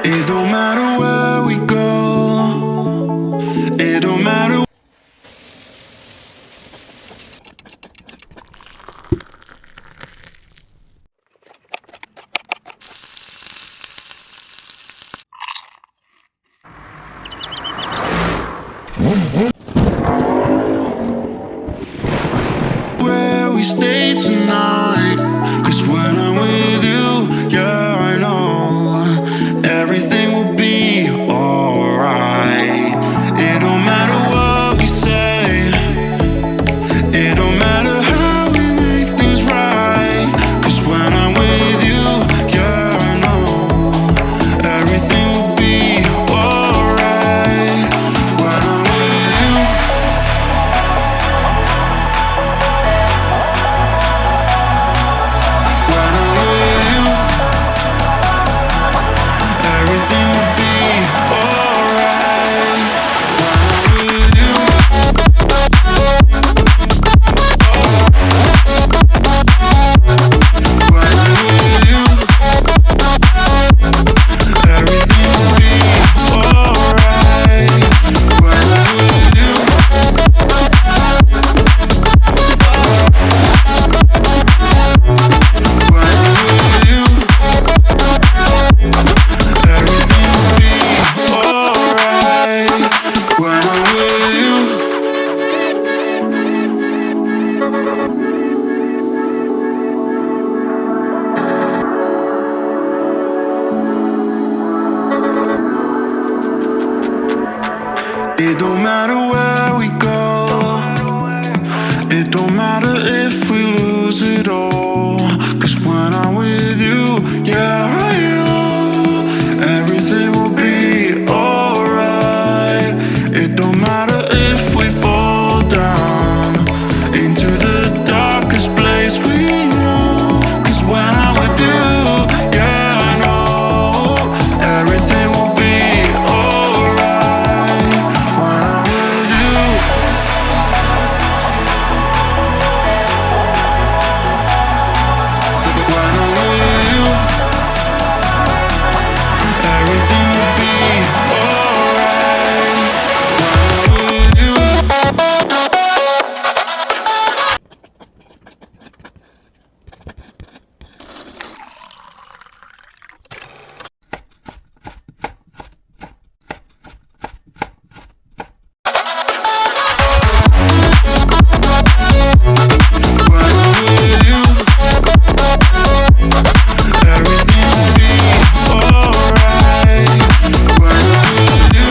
It don't matter where we go. It don't matter. Where we stay tonight, 'cause when I'm with you, yeah, I know everything will be alright. It don't matter what we say, it don't matter how we make things right, 'cause when I'm with you, yeah, I know everything will be alright. When I'm with you, when I'm with you, everything will be alright. When I'm with you, when I'm with you, everything will be alright. When I'm with you, when I'm with you, everything will be alright. When I'm with you. It don't matter where we go. It don't matter if we lose it all. 'Cause when I'm with you, yeah, I know everything will be alright. It don't matter if we fall down into the darkest place we know. 'Cause when I'm with you, yeah, I know everything will be alright. When I'm with you, when I'm with you, everything will be alright. When I'm with you. When I'm with you, everything will be alright. When I'm with you.